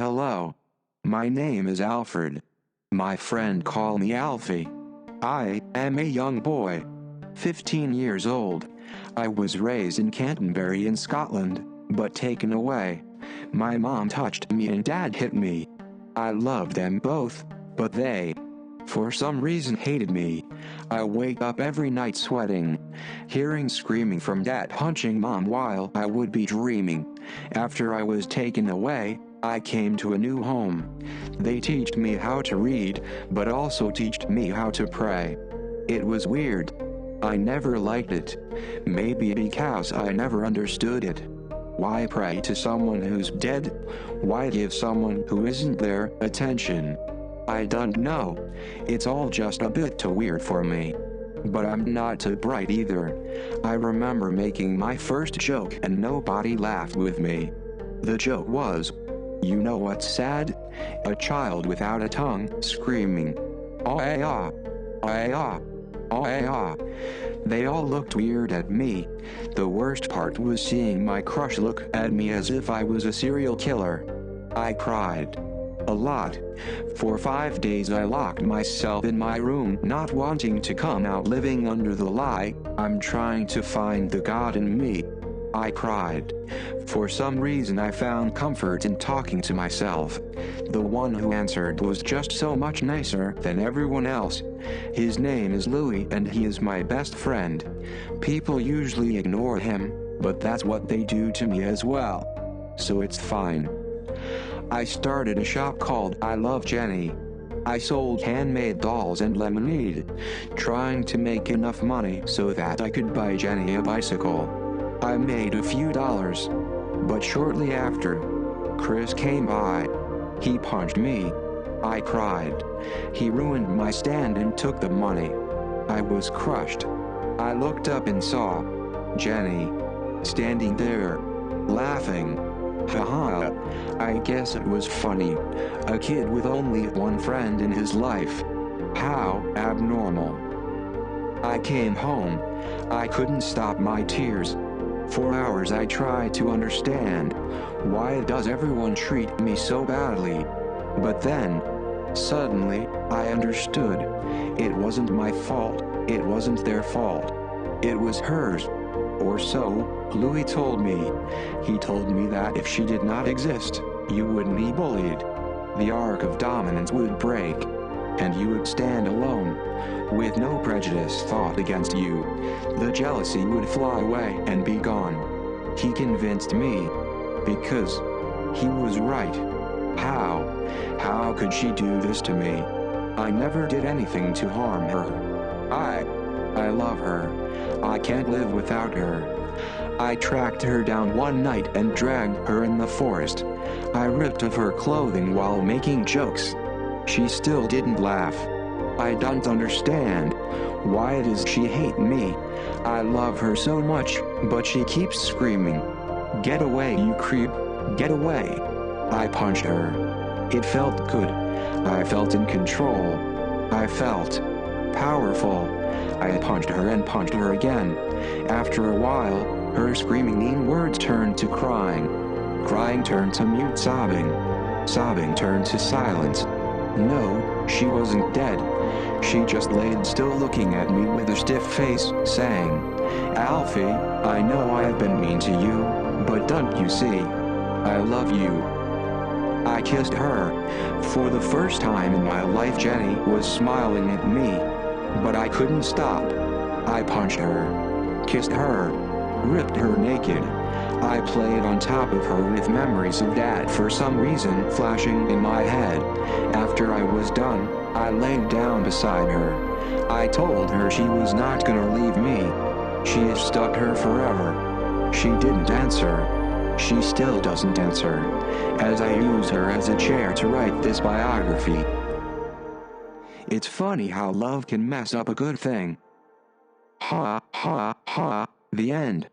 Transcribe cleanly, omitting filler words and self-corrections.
Hello. My name is Alfred. My friend call me Alfie. I am a young boy, 15 years old. I was raised in Canterbury in Scotland, but taken away. My mom touched me and dad hit me. I loved them both, but they, for some reason, hated me. I wake up every night sweating, hearing screaming from dad punching mom while I would be dreaming. After I was taken away, I came to a new home. They taught me how to read, but also taught me how to pray. It was weird. I never liked it. Maybe because I never understood it. Why pray to someone who's dead? Why give someone who isn't there attention? I don't know. It's all just a bit too weird for me. But I'm not too bright either. I remember making my first joke and nobody laughed with me. The joke was, you know what's sad? A child without a tongue screaming, "Ah, ah, ah." They all looked weird at me. The worst part was seeing my crush look at me as if I was a serial killer. I cried. A lot. For 5 days I locked myself in my room, not wanting to come out, living under the lie, I'm trying to find the God in me. I cried. For some reason I found comfort in talking to myself. The one who answered was just so much nicer than everyone else. His name is Louis and he is my best friend. People usually ignore him, but that's what they do to me as well. So it's fine. I started a shop called I Love Jenny. I sold handmade dolls and lemonade, trying to make enough money so that I could buy Jenny a bicycle. I made a few dollars, but shortly after, Chris came by. He punched me. I cried. He ruined my stand and took the money. I was crushed. I looked up and saw Jenny standing there, laughing. Haha, I guess it was funny. A kid with only one friend in his life. How abnormal. I came home. I couldn't stop my tears. For hours I tried to understand, why does everyone treat me so badly? But then, suddenly, I understood. It wasn't my fault, it wasn't their fault. It was hers. Or so, Louis told me. He told me that if she did not exist, you wouldn't be bullied. The arc of dominance would break, and you would stand alone, with no prejudice thought against you. The jealousy would fly away and be gone. He convinced me, because he was right. How could she do this to me? I never did anything to harm her. I love her. I can't live without her. I tracked her down one night and dragged her in the forest. I ripped of her clothing while making jokes. She still didn't laugh. I don't understand. Why does she hate me? I love her so much, but she keeps screaming, "Get away, you creep, get away." I punched her. It felt good. I felt in control. I felt powerful. I punched her and punched her again. After a while, her screaming mean words turned to crying. Crying turned to mute sobbing. Sobbing turned to silence. No, she wasn't dead. She just laid still looking at me with a stiff face, saying, "Alfie, I know I have been mean to you, but don't you see? I love you." I kissed her. For the first time in my life, Jenny was smiling at me. But I couldn't stop. I punched her, kissed her, ripped her naked. I played on top of her with memories of Dad for some reason flashing in my head. After I was done, I laid down beside her. I told her she was not gonna leave me. She is stuck her forever. She didn't answer. She still doesn't answer, as I use her as a chair to write this biography. It's funny how love can mess up a good thing. Ha ha ha, the end.